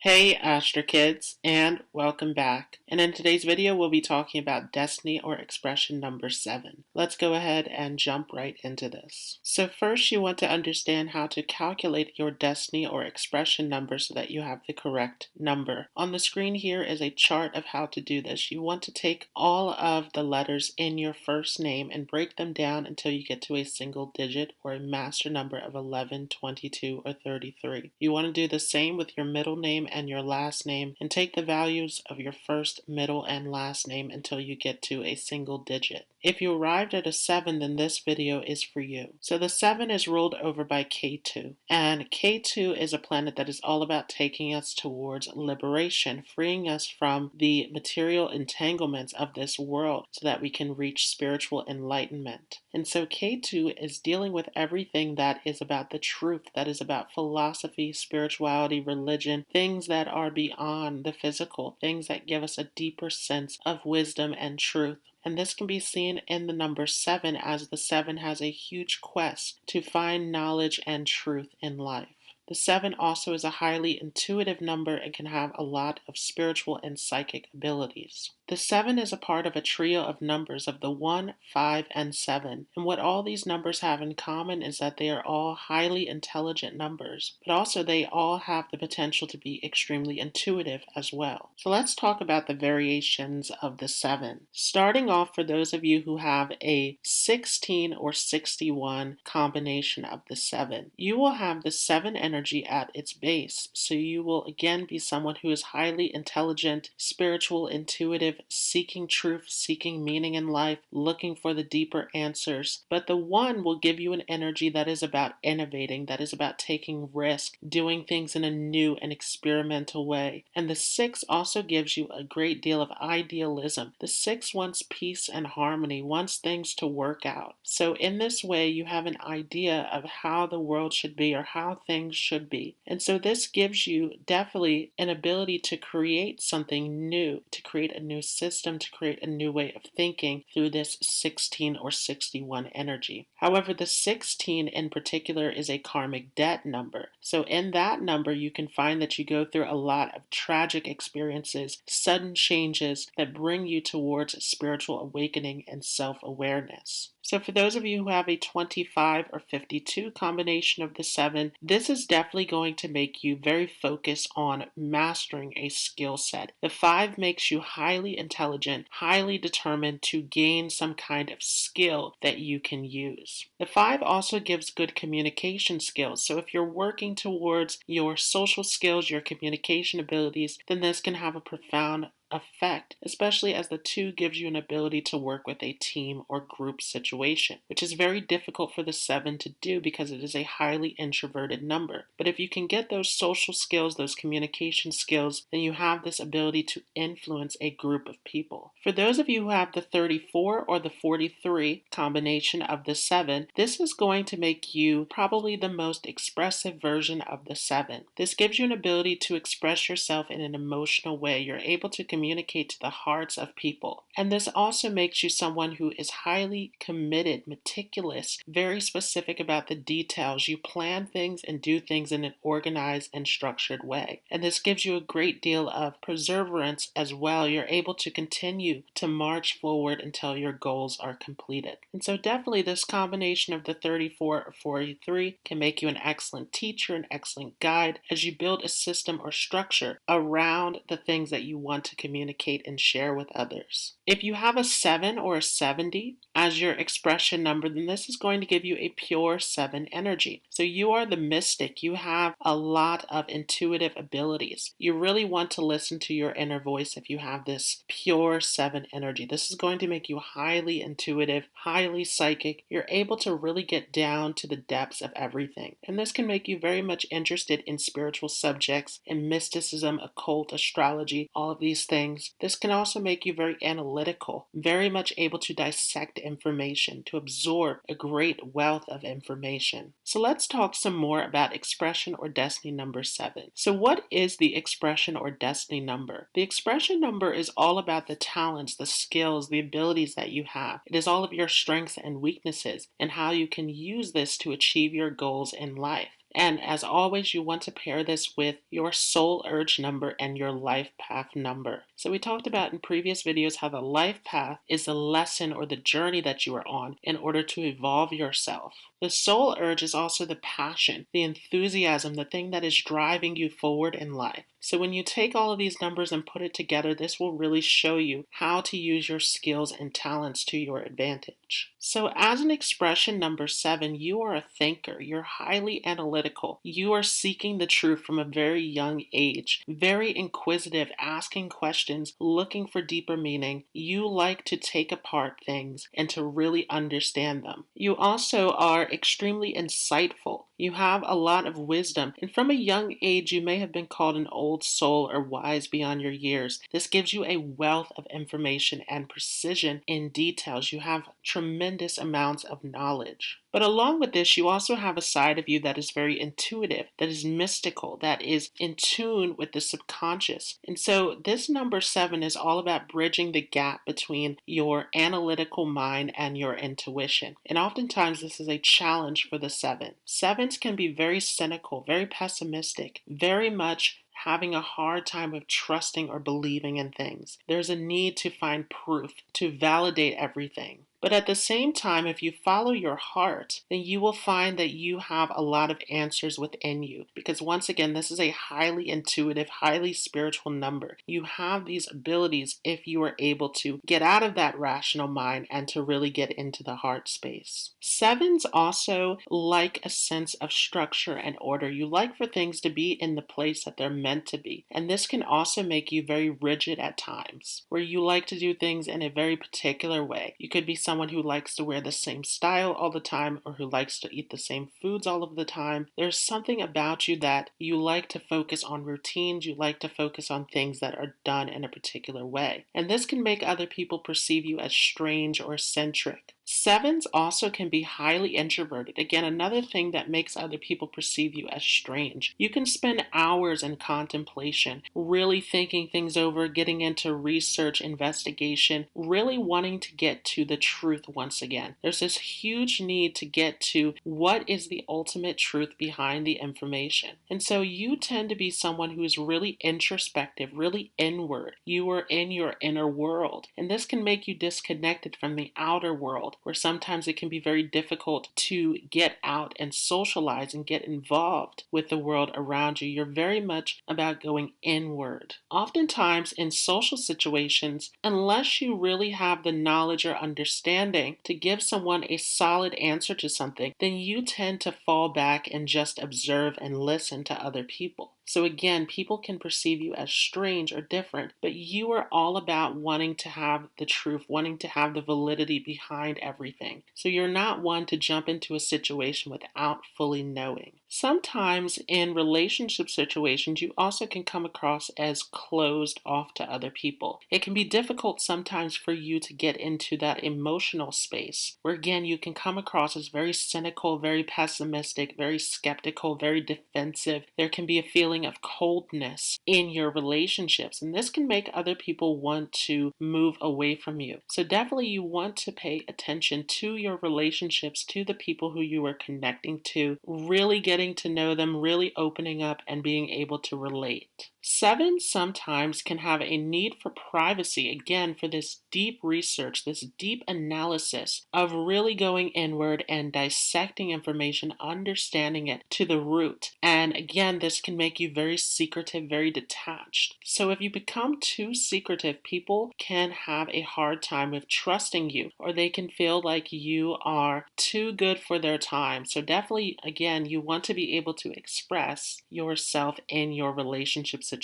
Hey Astro Kids, and welcome back. And in today's video, we'll be talking about destiny or expression number 7. Let's go ahead and jump right into this. So first, you want to understand how to calculate your destiny or expression number so that you have the correct number. On the screen here is a chart of how to do this. You want to take all of the letters in your first name and break them down until you get to a single digit or a master number of 11, 22, or 33. You want to do the same with your middle name and your last name, and take the values of your first, middle, and last name until you get to a single digit. If you arrived at a 7, then this video is for you. So the 7 is ruled over by K2, and K2 is a planet that is all about taking us towards liberation, freeing us from the material entanglements of this world so that we can reach spiritual enlightenment. And so K2 is dealing with everything that is about the truth, that is about philosophy, spirituality, religion, things that are beyond the physical, things that give us a deeper sense of wisdom and truth. And this can be seen in the number 7, as the 7 has a huge quest to find knowledge and truth in life. The 7 also is a highly intuitive number and can have a lot of spiritual and psychic abilities. The 7 is a part of a trio of numbers of the 1, 5, and 7. And what all these numbers have in common is that they are all highly intelligent numbers, but also they all have the potential to be extremely intuitive as well. So let's talk about the variations of the 7. Starting off, for those of you who have a 16 or 61 combination of the 7, you will have the 7 energy at its base. So you will again be someone who is highly intelligent, spiritual, intuitive, seeking truth, seeking meaning in life, looking for the deeper answers. But the 1 will give you an energy that is about innovating, that is about taking risk, doing things in a new and experimental way. And the 6 also gives you a great deal of idealism. The 6 wants peace and harmony, wants things to work out. So in this way, you have an idea of how the world should be or how things should be. And so this gives you definitely an ability to create something new, to create a new system, to create a new way of thinking through this 16 or 61 energy. However, the 16 in particular is a karmic debt number. So in that number, you can find that you go through a lot of tragic experiences, sudden changes that bring you towards spiritual awakening and self-awareness. So for those of you who have a 25 or 52 combination of the 7, this is definitely going to make you very focused on mastering a skill set. The 5 makes you highly intelligent, highly determined to gain some kind of skill that you can use. The 5 also gives good communication skills. So if you're working towards your social skills, your communication abilities, then this can have a profound effect, especially as the 2 gives you an ability to work with a team or group situation, which is very difficult for the 7 to do because it is a highly introverted number. But if you can get those social skills, those communication skills, then you have this ability to influence a group of people. For those of you who have the 34 or the 43 combination of the 7, this is going to make you probably the most expressive version of the 7. This gives you an ability to express yourself in an emotional way. You're able to communicate to the hearts of people. And this also makes you someone who is highly committed, meticulous, very specific about the details. You plan things and do things in an organized and structured way. And this gives you a great deal of perseverance as well. You're able to continue to march forward until your goals are completed. And so definitely this combination of the 34 or 43 can make you an excellent teacher, an excellent guide as you build a system or structure around the things that you want to communicate and share with others. If you have a 7 or a 70 as your expression number, then this is going to give you a pure 7 energy. So you are the mystic. You have a lot of intuitive abilities. You really want to listen to your inner voice if you have this pure 7 energy. This is going to make you highly intuitive, highly psychic. You're able to really get down to the depths of everything. And this can make you very much interested in spiritual subjects, in mysticism, occult, astrology, all of these things. This can also make you very analytical, very much able to dissect information, to absorb a great wealth of information. So let's talk some more about expression or destiny number 7. So what is the expression or destiny number? The expression number is all about the talents, the skills, the abilities that you have. It is all of your strengths and weaknesses and how you can use this to achieve your goals in life. And as always, you want to pair this with your soul urge number and your life path number. So we talked about in previous videos how the life path is the lesson or the journey that you are on in order to evolve yourself. The soul urge is also the passion, the enthusiasm, the thing that is driving you forward in life. So when you take all of these numbers and put it together, this will really show you how to use your skills and talents to your advantage. So as an expression number 7, you are a thinker. You're highly analytical. You are seeking the truth from a very young age, very inquisitive, asking questions, looking for deeper meaning. You like to take apart things and to really understand them. You also are extremely insightful. You have a lot of wisdom, and from a young age, you may have been called an old soul or wise beyond your years. This gives you a wealth of information and precision in details. You have tremendous amounts of knowledge. But along with this, you also have a side of you that is very intuitive, that is mystical, that is in tune with the subconscious. And so this number 7 is all about bridging the gap between your analytical mind and your intuition. And oftentimes this is a challenge for the 7. 7s can be very cynical, very pessimistic, very much having a hard time of trusting or believing in things. There's a need to find proof, to validate everything. But at the same time, if you follow your heart, then you will find that you have a lot of answers within you. Because once again, this is a highly intuitive, highly spiritual number. You have these abilities if you are able to get out of that rational mind and to really get into the heart space. 7s also like a sense of structure and order. You like for things to be in the place that they're meant to be. And this can also make you very rigid at times, where you like to do things in a very particular way. You could be someone who likes to wear the same style all the time or who likes to eat the same foods all of the time. There's something about you that you like to focus on routines, you like to focus on things that are done in a particular way. And this can make other people perceive you as strange or eccentric. 7s also can be highly introverted. Again, another thing that makes other people perceive you as strange. You can spend hours in contemplation, really thinking things over, getting into research, investigation, really wanting to get to the truth once again. There's this huge need to get to what is the ultimate truth behind the information. And so you tend to be someone who is really introspective, really inward. You are in your inner world. And this can make you disconnected from the outer world, where sometimes it can be very difficult to get out and socialize and get involved with the world around you. You're very much about going inward. Oftentimes in social situations, unless you really have the knowledge or understanding to give someone a solid answer to something, then you tend to fall back and just observe and listen to other people. So again, people can perceive you as strange or different, but you are all about wanting to have the truth, wanting to have the validity behind everything. So you're not one to jump into a situation without fully knowing. Sometimes in relationship situations, you also can come across as closed off to other people. It can be difficult sometimes for you to get into that emotional space, where again, you can come across as very cynical, very pessimistic, very skeptical, very defensive. There can be a feeling of coldness in your relationships, and this can make other people want to move away from you. So definitely you want to pay attention to your relationships, to the people who you are connecting to, really getting to know them, really opening up and being able to relate. 7 sometimes can have a need for privacy, again, for this deep research, this deep analysis of really going inward and dissecting information, understanding it to the root. And again, this can make you very secretive, very detached. So if you become too secretive, people can have a hard time with trusting you, or they can feel like you are too good for their time. So definitely, again, you want to be able to express yourself in your relationship situations.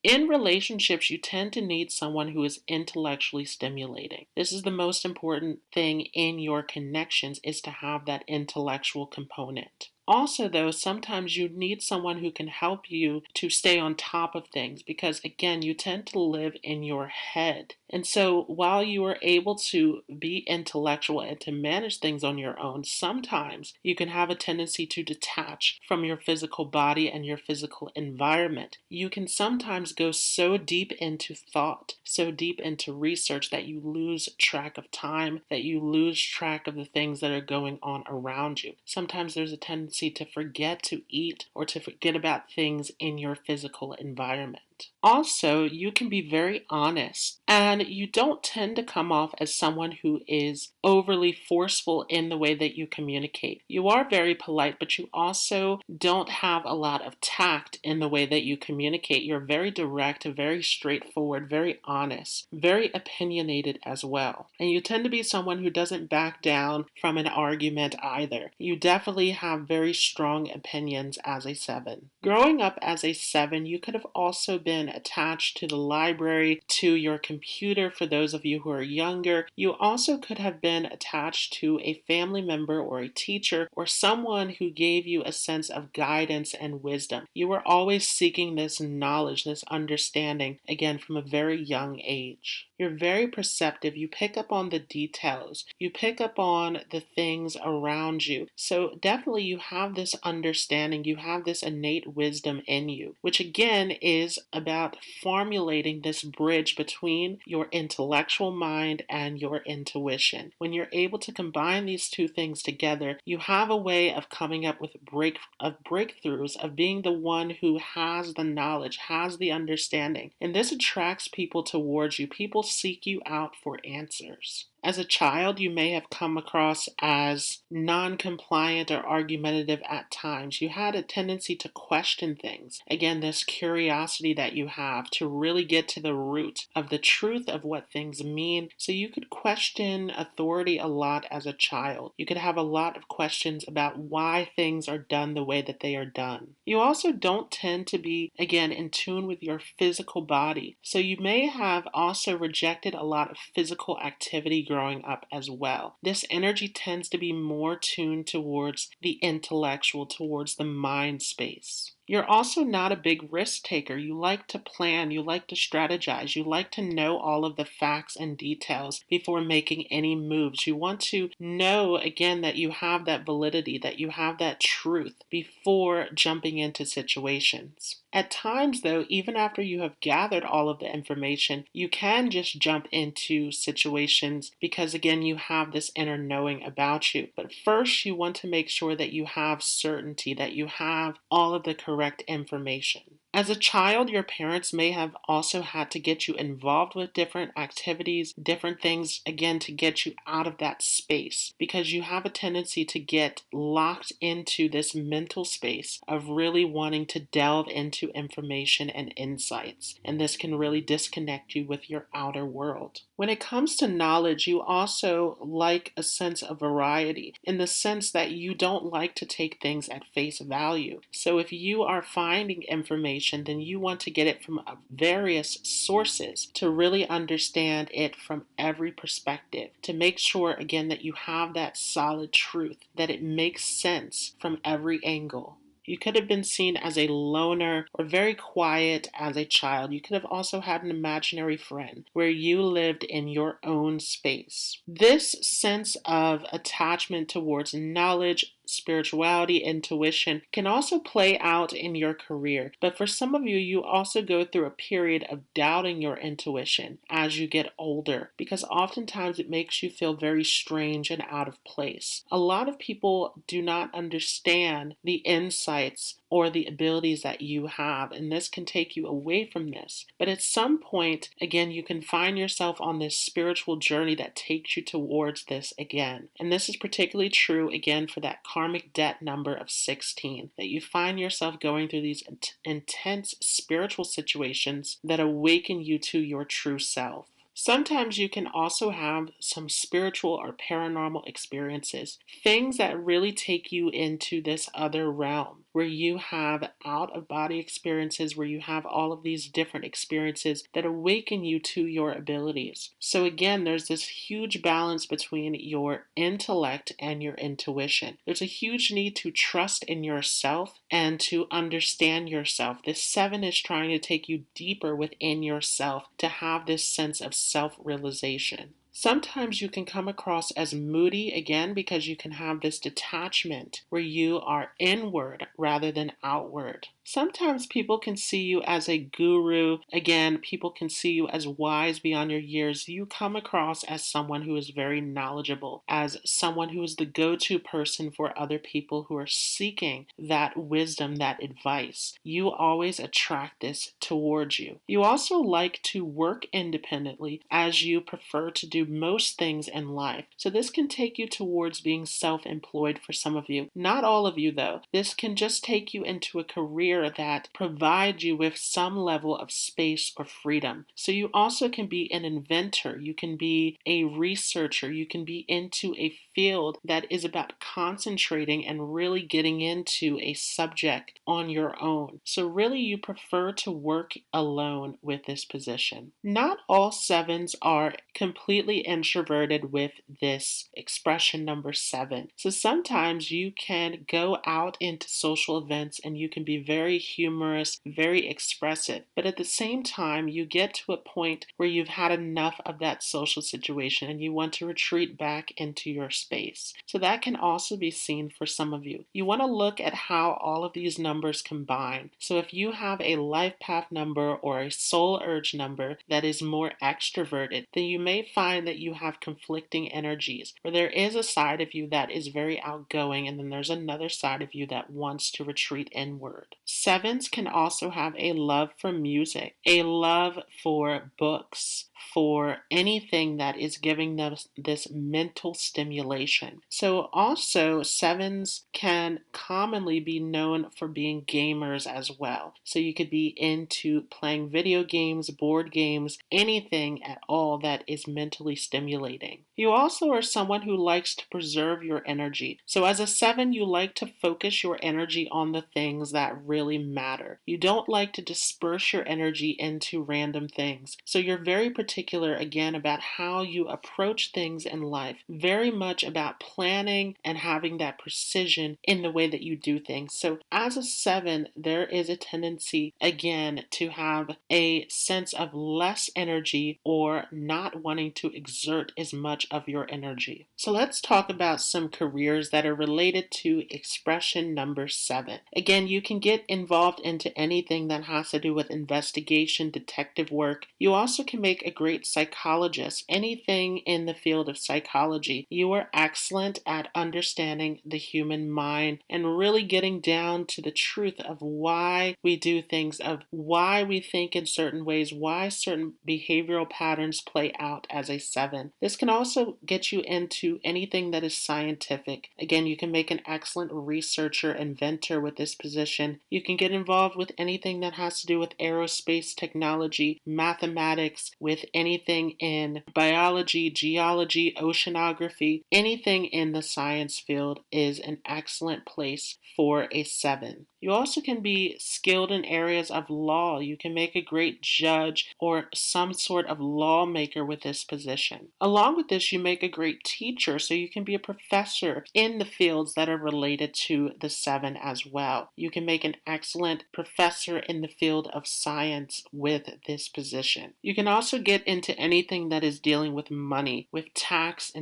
In relationships, you tend to need someone who is intellectually stimulating. This is the most important thing in your connections, is to have that intellectual component. Also, though, sometimes you need someone who can help you to stay on top of things because, again, you tend to live in your head. And so while you are able to be intellectual and to manage things on your own, sometimes you can have a tendency to detach from your physical body and your physical environment. You can sometimes go so deep into thought, so deep into research that you lose track of time, that you lose track of the things that are going on around you. Sometimes there's a tendency tendency to forget to eat or to forget about things in your physical environment. Also, you can be very honest, and you don't tend to come off as someone who is overly forceful in the way that you communicate. You are very polite, but you also don't have a lot of tact in the way that you communicate. You're very direct, very straightforward, very honest, very opinionated as well. And you tend to be someone who doesn't back down from an argument either. You definitely have very strong opinions as a 7. Growing up as a 7, you could have also been attached to the library, to your computer for those of you who are younger. You also could have been attached to a family member or a teacher or someone who gave you a sense of guidance and wisdom. You were always seeking this knowledge, this understanding, again, from a very young age. You're very perceptive. You pick up on the details. You pick up on the things around you. So definitely you have this understanding. You have this innate wisdom in you, which again is about formulating this bridge between your intellectual mind and your intuition. When you're able to combine these two things together, you have a way of coming up with breakthroughs, of being the one who has the knowledge, has the understanding. And this attracts people towards you. People seek you out for answers. As a child, you may have come across as non-compliant or argumentative at times. You had a tendency to question things. Again, this curiosity that you have to really get to the root of the truth of what things mean. So you could question authority a lot as a child. You could have a lot of questions about why things are done the way that they are done. You also don't tend to be, again, in tune with your physical body. So you may have also rejected a lot of physical activity growing up as well. This energy tends to be more tuned towards the intellectual, towards the mind space. You're also not a big risk taker. You like to plan, you like to strategize, you like to know all of the facts and details before making any moves. You want to know, again, that you have that validity, that you have that truth before jumping into situations. At times, though, even after you have gathered all of the information, you can just jump into situations because, again, you have this inner knowing about you. But first, you want to make sure that you have certainty, that you have all of the correct information. As a child, your parents may have also had to get you involved with different activities, different things, again, to get you out of that space, because you have a tendency to get locked into this mental space of really wanting to delve into information and insights, and this can really disconnect you with your outer world. When it comes to knowledge, you also like a sense of variety, in the sense that you don't like to take things at face value. So if you are finding information, then you want to get it from various sources to really understand it from every perspective, to make sure, again, that you have that solid truth, that it makes sense from every angle. You could have been seen as a loner or very quiet as a child. You could have also had an imaginary friend where you lived in your own space. This sense of attachment towards knowledge, spirituality, intuition can also play out in your career. But for some of you, you also go through a period of doubting your intuition as you get older, because oftentimes it makes you feel very strange and out of place. A lot of people do not understand the insights or the abilities that you have, and this can take you away from this. But at some point, again, you can find yourself on this spiritual journey that takes you towards this again. And this is particularly true, again, for that karmic debt number of 16, that you find yourself going through these intense spiritual situations that awaken you to your true self. Sometimes you can also have some spiritual or paranormal experiences, things that really take you into this other realm, where you have out-of-body experiences, where you have all of these different experiences that awaken you to your abilities. So again, there's this huge balance between your intellect and your intuition. There's a huge need to trust in yourself and to understand yourself. This 7 is trying to take you deeper within yourself to have this sense of self-realization. Sometimes you can come across as moody, again, because you can have this detachment where you are inward rather than outward. Sometimes people can see you as a guru. Again, people can see you as wise beyond your years. You come across as someone who is very knowledgeable, as someone who is the go-to person for other people who are seeking that wisdom, that advice. You always attract this towards you. You also like to work independently, as you prefer to do most things in life. So this can take you towards being self-employed for some of you. Not all of you though. This can just take you into a career that provides you with some level of space or freedom. So you also can be an inventor, you can be a researcher, you can be into a field that is about concentrating and really getting into a subject on your own. So really you prefer to work alone with this position. Not all sevens are completely introverted with this expression number 7. So sometimes you can go out into social events and you can be very humorous, very expressive, but at the same time you get to a point where you've had enough of that social situation and you want to retreat back into your space. So that can also be seen for some of you. You want to look at how all of these numbers combine. So if you have a life path number or a soul urge number that is more extroverted, then you may find that you have conflicting energies, where there is a side of you that is very outgoing and then there's another side of you that wants to retreat inward. Sevens can also have a love for music, a love for books, for anything that is giving them this mental stimulation. So also sevens can commonly be known for being gamers as well. So you could be into playing video games, board games, anything at all that is mentally stimulating. You also are someone who likes to preserve your energy. So as a 7, you like to focus your energy on the things that really matter. You don't like to disperse your energy into random things. So you're very particular again about how you approach things in life. Very much about planning and having that precision in the way that you do things. So as a 7, there is a tendency again to have a sense of less energy or not wanting to exert as much of your energy. So let's talk about some careers that are related to expression number 7. Again, you can get involved into anything that has to do with investigation, detective work. You also can make a great psychologist. Anything in the field of psychology. You are excellent at understanding the human mind and really getting down to the truth of why we do things, of why we think in certain ways, why certain behavioral patterns play out as a 7. This can also get you into anything that is scientific. Again, you can make an excellent researcher, inventor with this position. You can get involved with anything that has to do with aerospace technology, mathematics, with anything in biology, geology, oceanography. Anything in the science field is an excellent place for a 7. You also can be skilled in areas of law. You can make a great judge or some sort of lawmaker with this position. Along with this, you make a great teacher, so you can be a professor in the fields that are related to the 7 as well. You can make an excellent professor in the field of science with this position. You can also get into anything that is dealing with money, with tax,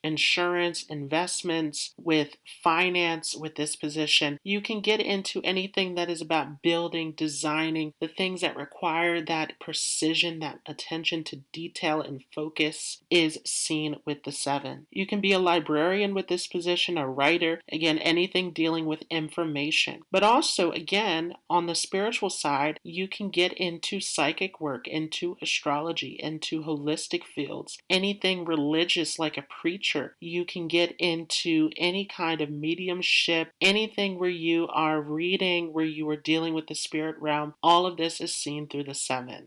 insurance, investments, with finance with this position. You can get into anything that is about building, designing, the things that require that precision, that attention to detail and focus is seen with the 7. You can be a librarian with this position, a writer, again, anything dealing with information. But also, again, on the spiritual side, you can get into psychic work, into astrology, into holistic fields, anything religious like a preacher. You can get into any kind of mediumship, anything where you are reading, where you are dealing with the spirit realm. All of this is seen through the 7.